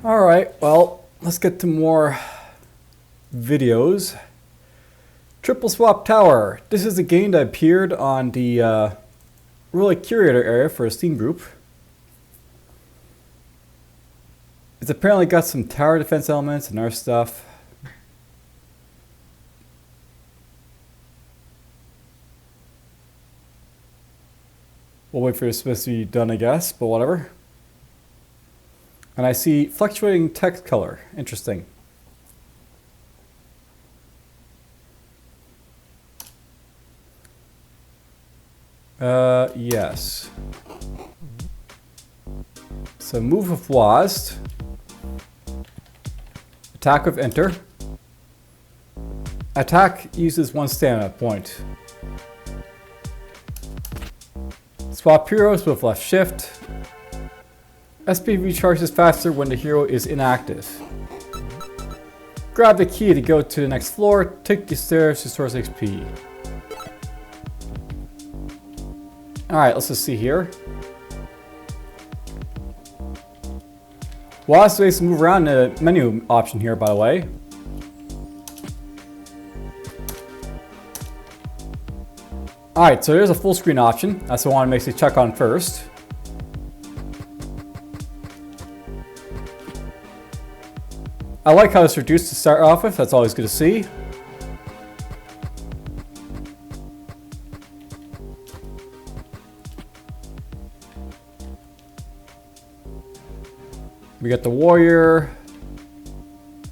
Alright, well, let's get to more videos. Triple Swap Tower. This is a game that appeared on the Roguelike Curator area for a Steam Group. It's apparently got some tower defense elements and other stuff. We'll wait for this to be done, I guess, but whatever. And I see fluctuating text color. Interesting. Yes. So move with WASD. Attack with enter. Attack uses one stamina point. Swap heroes with left shift. SP recharges faster when the hero is inactive. Grab the key to go to the next floor. Take the stairs to source XP. Alright, let's just see here. WASD ways to move around the menu option here, by the way. Alright, so there's a full screen option. That's what I want to basically check on first. I like how it's reduced to start off with. That's always good to see. We got the warrior,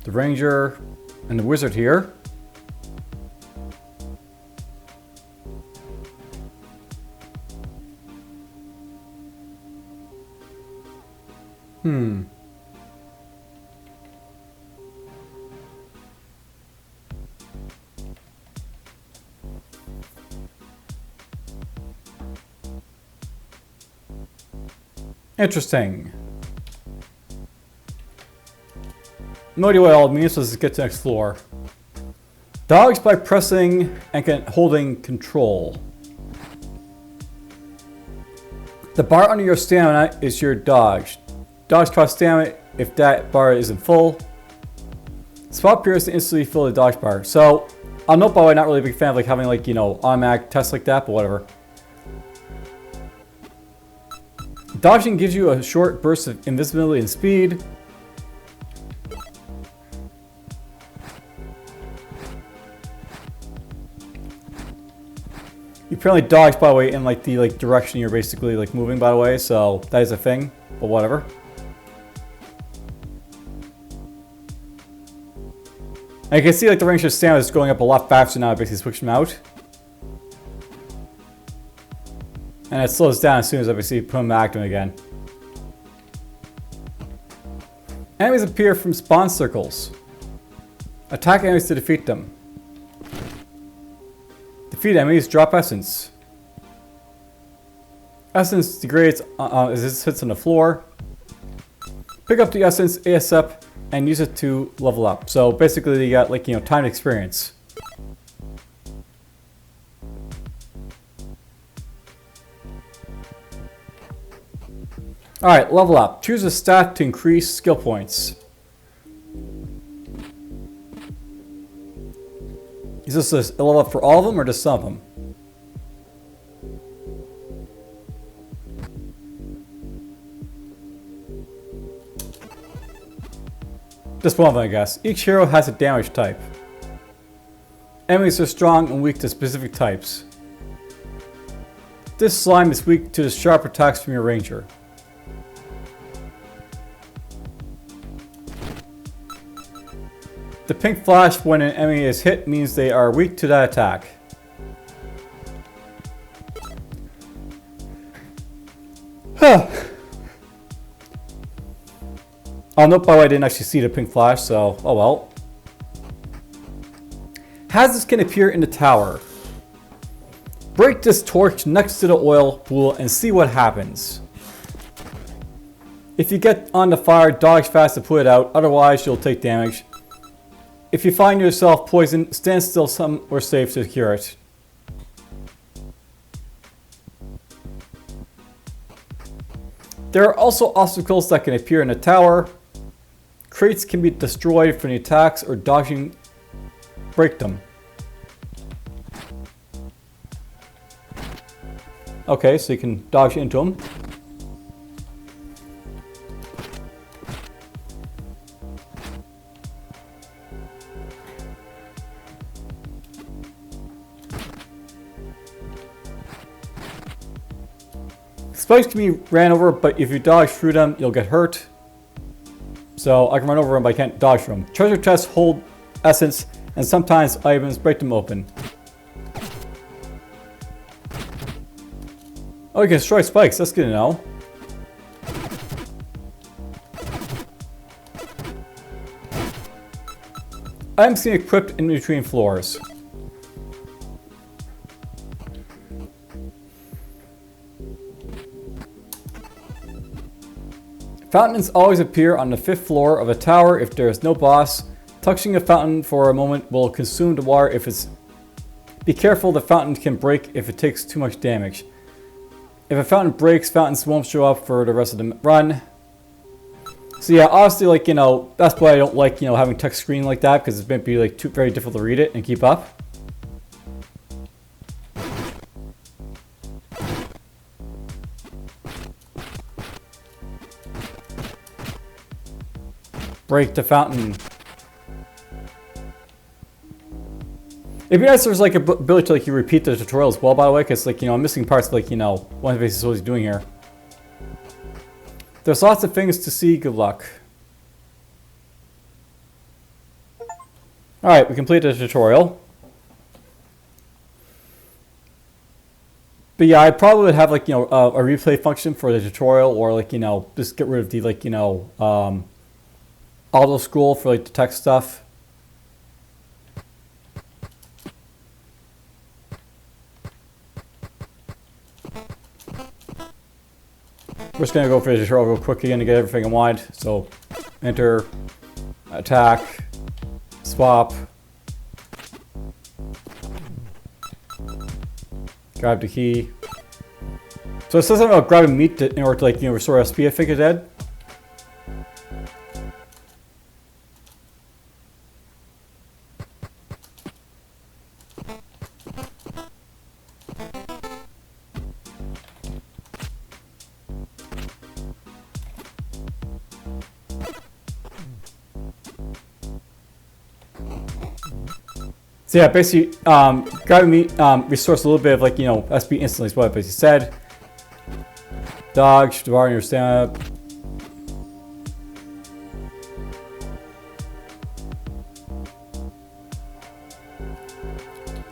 the ranger, and the wizard here. Interesting. No idea what all it means, so let's get to the next floor. Dogs by pressing and holding control. The bar under your stamina is your dodge. Dodge costs stamina if that bar isn't full. Swap heroes to instantly fill the dodge bar. So, I'll note by the way, not really a big fan of like having like, you know, automatic tests like that, but whatever. Dodging gives you a short burst of invisibility and speed. You apparently dodge, by the way, in like the direction you're basically like moving, by the way, so that is a thing, but whatever. And you can see like the range of stamina is going up a lot faster now. I basically switched them out. And it slows down as soon as I basically put them back to them again. Enemies appear from spawn circles. Attack enemies to defeat them. Defeat enemies, drop essence. Essence degrades as it sits on the floor. Pick up the essence ASAP and use it to level up. So basically you got like, you know, time experience. Alright, level up. Choose a stat to increase skill points. Is this a level up for all of them or just some of them? Just one of them, I guess. Each hero has a damage type. Enemies are strong and weak to specific types. This slime is weak to the sharp attacks from your ranger. The pink flash when an enemy is hit means they are weak to that attack. Oh, nope, by the way, I didn't actually see the pink flash, so oh well. Hazards can appear in the tower. Break this torch next to the oil pool and see what happens. If you get on the fire, dodge fast to put it out, otherwise you'll take damage. If you find yourself poisoned, stand still somewhere safe to cure it. There are also obstacles that can appear in the tower. crates can be destroyed from the attacks or dodging break them. Okay, so you can dodge into them. Spikes can be ran over, but if you dodge through them, you'll get hurt. So I can run over them, but I can't dodge from them. Treasure chests hold essence, and sometimes items break them open. Oh, you can destroy spikes. That's good to know. Items can be equipped in between floors. Fountains always appear on the 5th floor of a tower if there is no boss. Touching a fountain for a moment will consume the water if it's... Be careful, the fountain can break if it takes too much damage. If a fountain breaks, fountains won't show up for the rest of the run. So yeah, honestly, like, you know, that's why I don't like, you know, having text screen like that, because it's might be like very difficult to read it and keep up. Break the fountain. It'd be nice if there's like a ability to like you repeat the tutorial as well, by the way, because like, you know, I'm missing parts like, you know, one of the basics what he's doing here. There's lots of things to see. Good luck. Alright, we completed the tutorial. But yeah, I probably would have like, you know, a replay function for the tutorial, or like, you know, just get rid of the like, you know, auto scroll for like the text stuff. We're just gonna go for the tutorial real quick again to get everything I want. So enter, attack, swap, grab the key. So it says something about grabbing meat in order to like, you know, restore SP, I think it did. So yeah, basically, grabbing meat restores a little bit of like, you know, SP instantly is what I basically said. Dodge, devouring your stamina.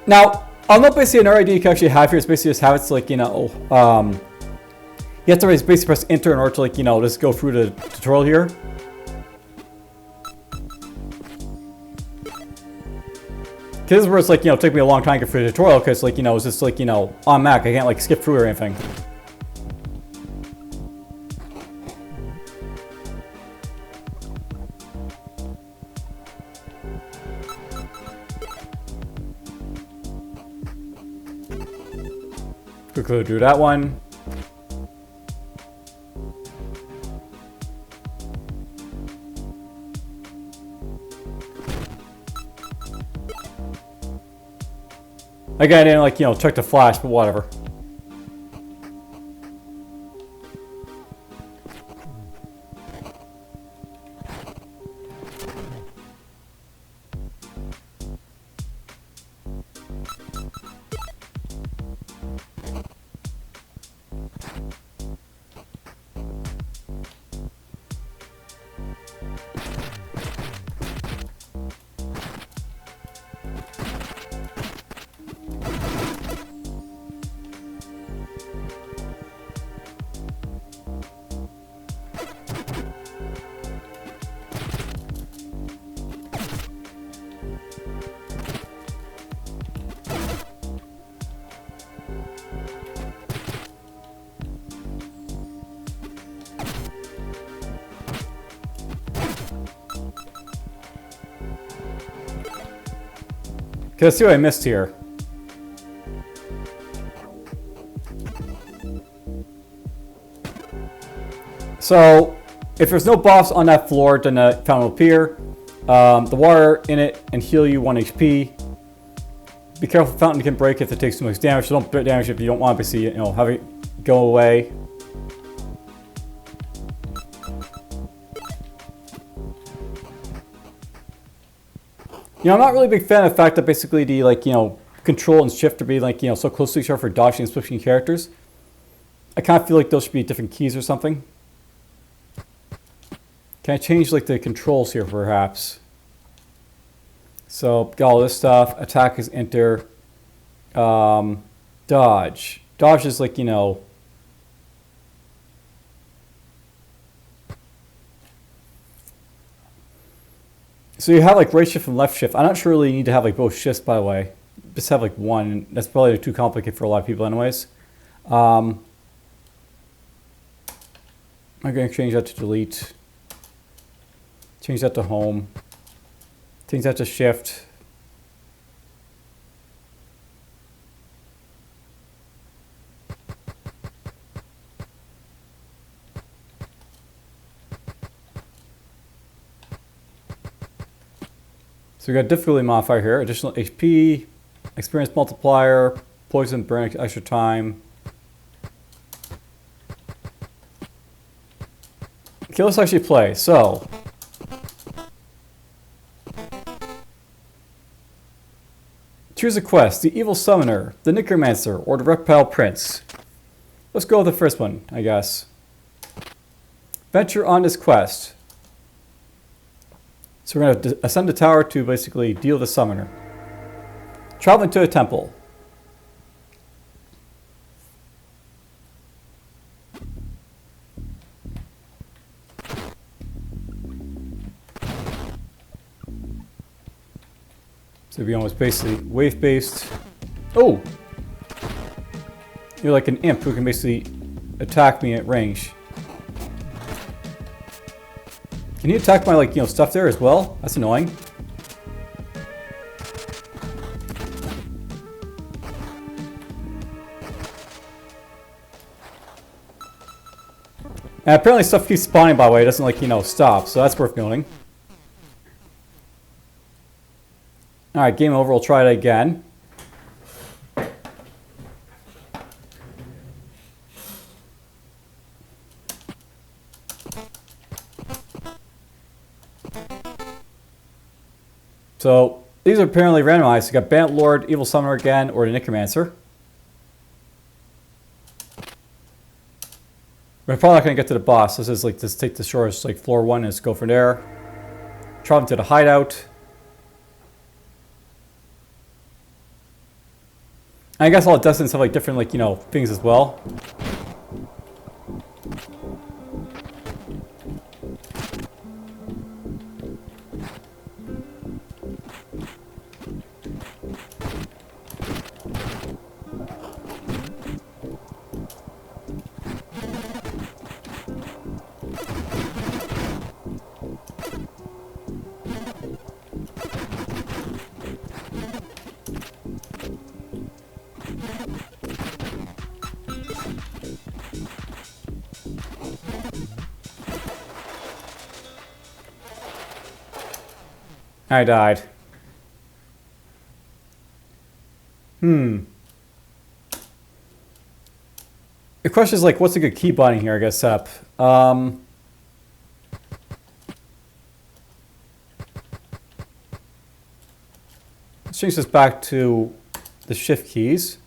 Now, I'll note basically another idea you can actually have here is basically just have it to like, you know, you have to basically press enter in order to like, you know, just go through the tutorial here. This is where it's like, you know, it took me a long time to get through the tutorial because like, you know, it's just like, you know, on Mac, I can't like skip through or anything. Quickly do that one. Again, I didn't like, you know, check the flash, but whatever. Okay, let's see what I missed here. So, If there's no boss on that floor, then the fountain will appear. The water in it and heal you 1 HP. Be careful, the fountain can break if it takes too much damage. So don't damage if you don't want to see it. You know, have it go away. You know, I'm not really a big fan of the fact that basically the, like, you know, control and shift are being, like, you know, so close to each other for dodging and switching characters. I kind of feel like those should be different keys or something. Can I change, like, the controls here, perhaps? So, got all this stuff. Attack is enter. Dodge. Dodge is, like, you know... So you have like right shift and left shift. I'm not sure really you need to have like both shifts, by the way. Just have like one. That's probably too complicated for a lot of people anyways. I'm going to change that to delete. Change that to home. Change that to shift. So we got difficulty modifier here, additional HP, experience multiplier, poison, burn extra time. Okay, let's actually play. So, choose a quest, the Evil Summoner, the Necromancer, or the Reptile Prince. Let's go with the first one, I guess. Venture on this quest. So we're going to ascend the tower to basically deal with the summoner. Travel into a temple. So we almost basically wave-based. Oh! You're like an imp who can basically attack me at range. Can you attack my, like, you know, stuff there as well? That's annoying. And apparently stuff keeps spawning, by the way. It doesn't, like, you know, stop. So that's worth noting. Alright, game over. We'll try it again. So, these are apparently randomized. You got Bandit Lord, Evil Summoner again, or the Necromancer. We're probably not going to get to the boss. This is like, just take the shortest, like, floor 1 and just go from there. Travel to the hideout. And I guess all the destinies have, like, different, like, you know, things as well. I died. The question is, like, what's a good key binding here, I guess, up? Let's change this back to the shift keys.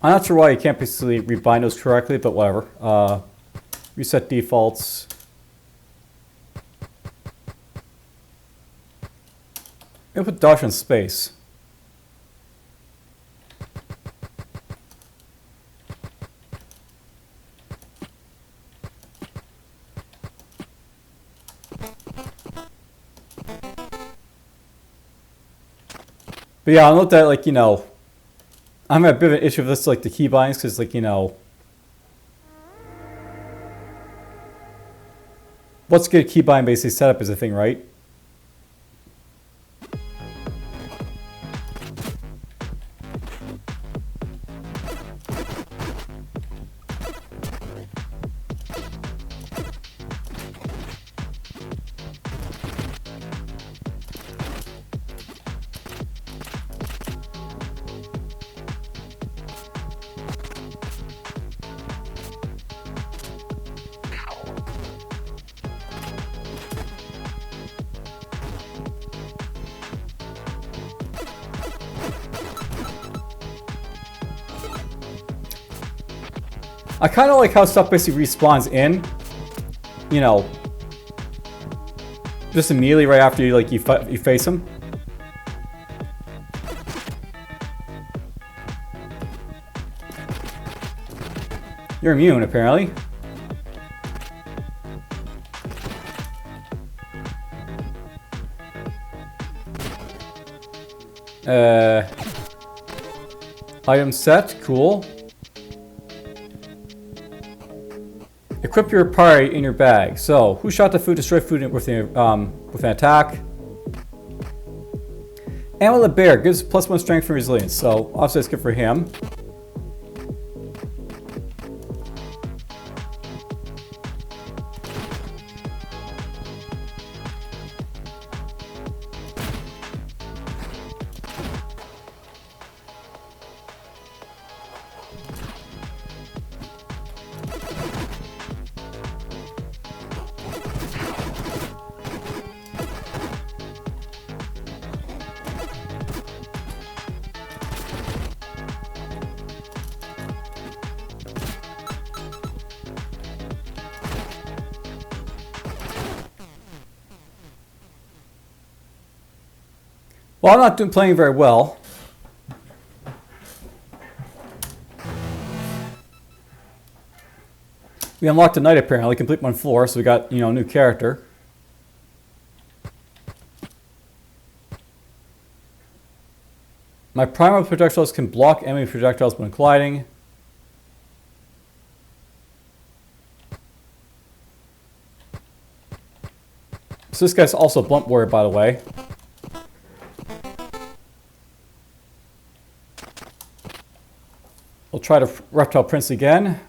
I'm not sure why you can't basically rebind those correctly, but whatever. Reset defaults. Maybe put dodge in space. But yeah, I note that, like, you know, I'm having a bit of an issue with this, like, the keybinds, because, like, you know, what's good keybind basically setup is a thing, right? I kind of like how stuff basically respawns in, you know, just immediately right after you face them. You're immune, apparently. Item set, cool. Equip your party in your bag. So, who shot the food? Destroy food with an attack. Ammo the bear gives +1 strength and resilience. So, obviously that's good for him. Well, I'm not playing very well. We unlocked a knight apparently, complete 1 floor, so we got, you know, a new character. My primary projectiles can block enemy projectiles when colliding. So this guy's also a blunt warrior, by the way. We'll try to Reptile Prince again.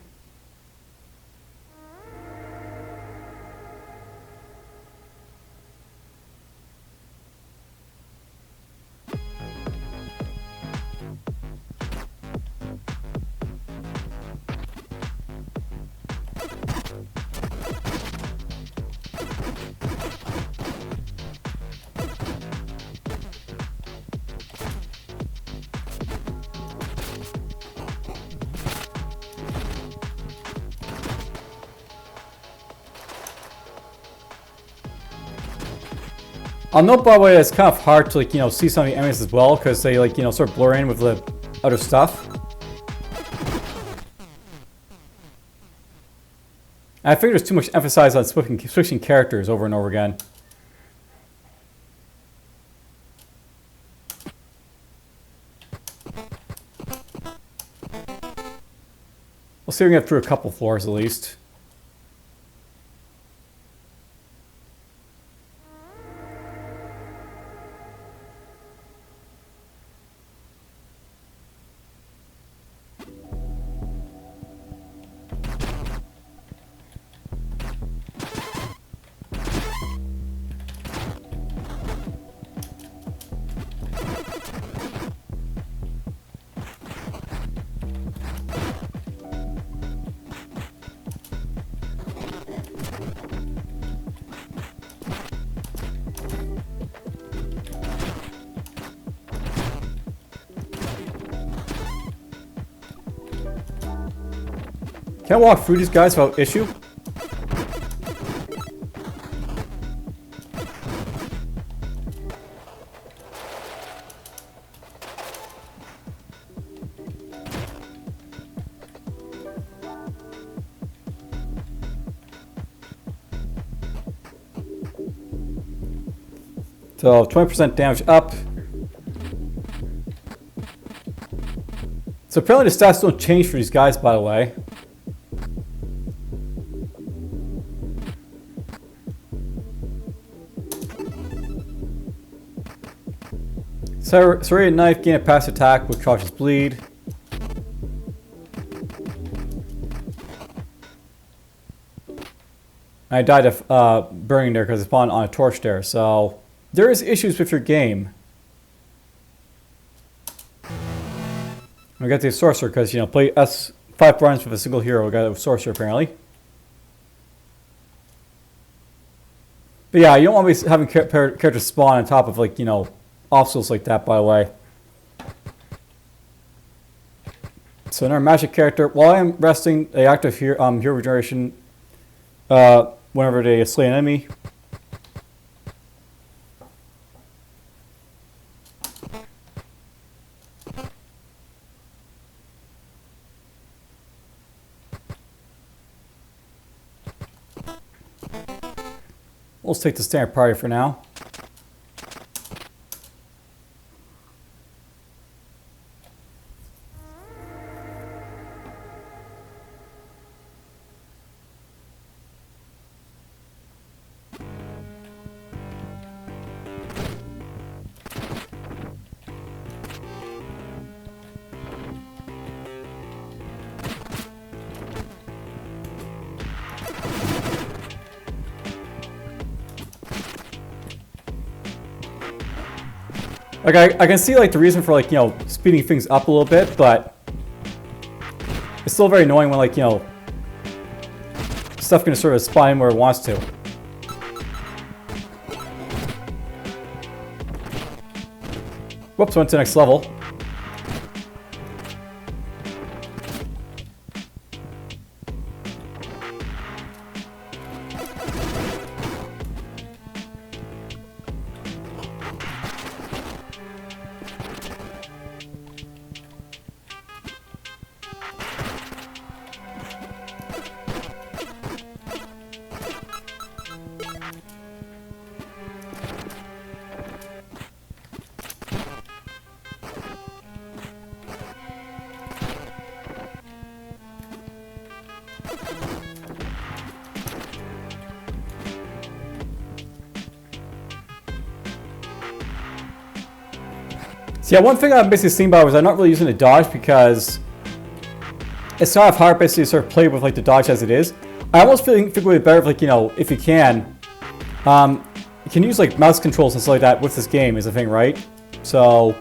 I'll note, by the way, it's kind of hard to, like, you know, see some of the enemies as well, because they, like, you know, sort of blur in with the other stuff. And I figured there's too much emphasis on switching characters over and over again. We'll see if we can get through a couple floors at least. Can I walk through these guys without issue? So 20% damage up. So apparently the stats don't change for these guys, by the way. Serrated knife, gain a pass attack with cautious bleed. I died of burning there because it spawned on a torch there, so there is issues with your game. We got the sorcerer because, you know, play S5 runs with a single hero. We got a sorcerer apparently. But yeah, you don't want to be having characters spawn on top of, like, you know, obstacles like that, by the way. So in our magic character, while I am resting, they active hero regeneration whenever they slay an enemy. We'll take the standard party for now. Like, I can see, like, the reason for, like, you know, speeding things up a little bit, but it's still very annoying when, like, you know, stuff can sort of spawn where it wants to. Whoops, went to the next level. So yeah, one thing I'm basically seeing about was I'm not really using the dodge because it's sort of hard basically to sort of play with, like, the dodge as it is. I almost think it would be better if, like, you know, if you can use, like, mouse controls and stuff like that with this game is the thing, right? So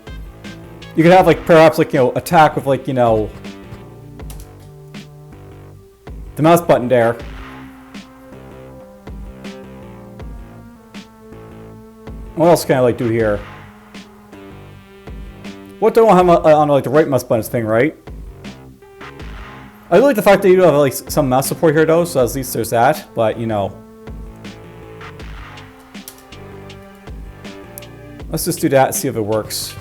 you could have, like, perhaps, like, you know, attack with, like, you know, the mouse button there. What else can I, like, do here? What do I have on, like, the right mouse button thing, right? I really like the fact that you do have, like, some mouse support here, though, so at least there's that, but, you know. Let's just do that and see if it works.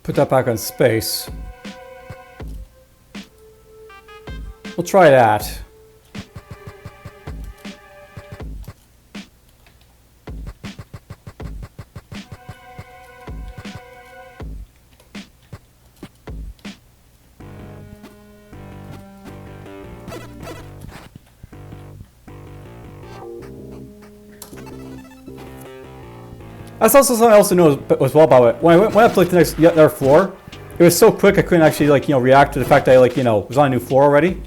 Put that back on space. We'll try that. That's also something else to know as well about it. When I went up to, like, the next other floor, it was so quick I couldn't actually, like, you know, react to the fact that I, like, you know, was on a new floor already.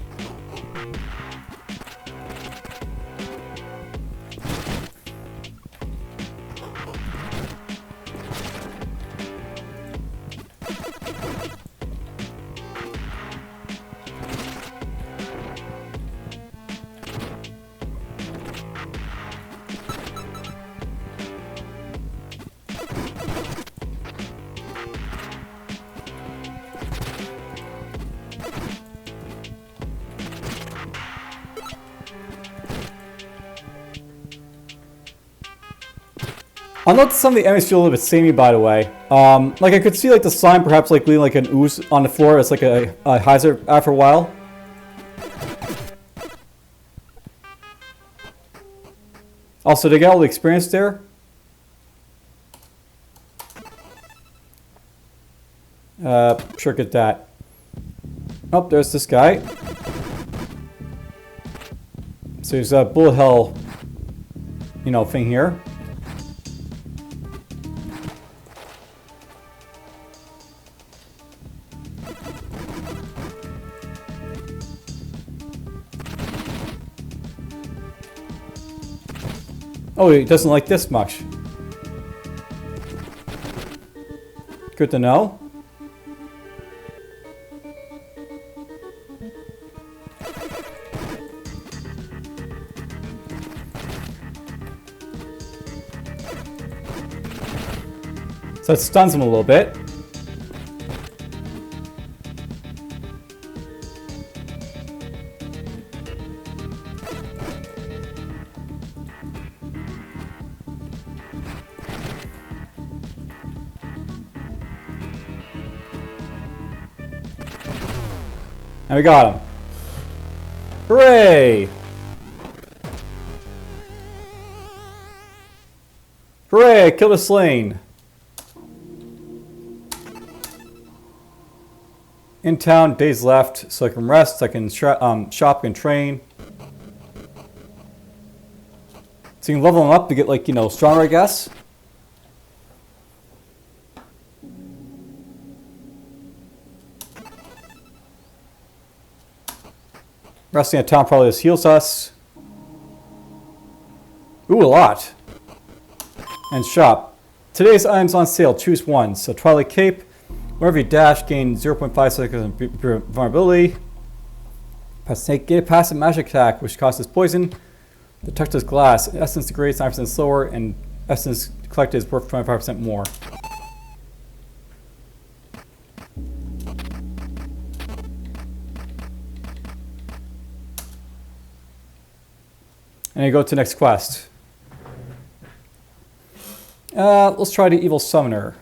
I noticed some of the enemies feel a little bit samey, by the way. Like, I could see, like, the slime perhaps, like, leaving, like, an ooze on the floor as, like, a hazard after a while. Also, they got all the experience there. Sure, get that. Oh, there's this guy. So there's a bullet hell, you know, thing here. Oh, he doesn't like this much. Good to know. So it stuns him a little bit. And we got him. Hooray! Hooray! Killed a slain. In town, days left, so I can rest, I can shop and train. So you can level them up to get, like, you know, stronger, I guess. Resting at town probably just heals us. Ooh, a lot. And shop. Today's items on sale. Choose one. So Twilight Cape. Whenever you dash, gain 0.5 seconds of vulnerability. Get a passive magic attack, which causes poison. Detectors glass. Essence degrades 9% slower, and essence collected is worth 25% more. And you go to the next quest. Let's try the Evil Summoner.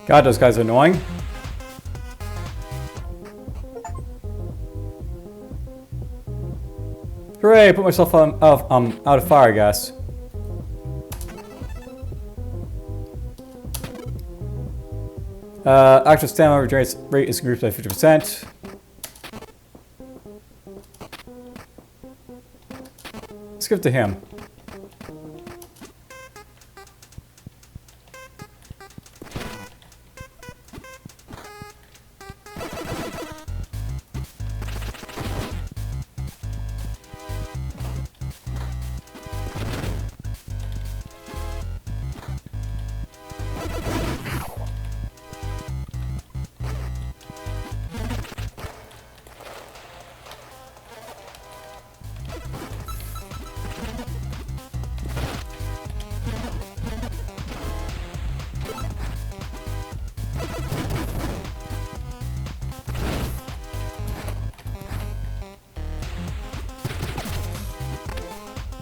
God, those guys are annoying. Hooray, put myself out of fire, I guess. Actual stamina regenerates rate is increased by 50%. Let's give it to him.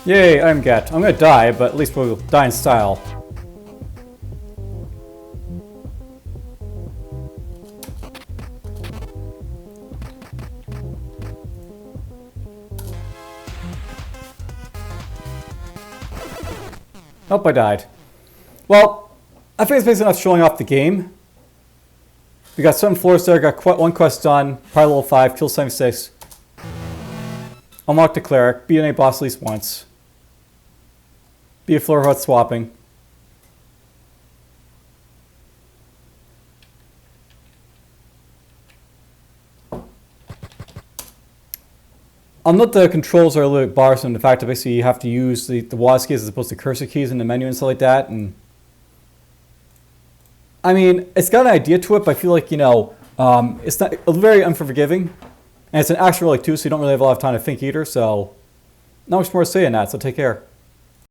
Yay, I'm get. I'm gonna die, but at least we'll die in style. Oh, I died. Well, I think it's basically enough showing off the game. We got 7 floors there, got one quest done, probably level 5, kill 76. Unlock the cleric. Beat any boss at least once. Be a floor without swapping. I'll note the controls are a little bit bothersome. The fact that basically you have to use the WASD keys as opposed to cursor keys in the menu and stuff like that. And I mean, it's got an idea to it, but I feel like, you know, it's not very unforgiving. And it's an action roguelike too, so you don't really have a lot of time to think either. So not much more to say in that, so take care.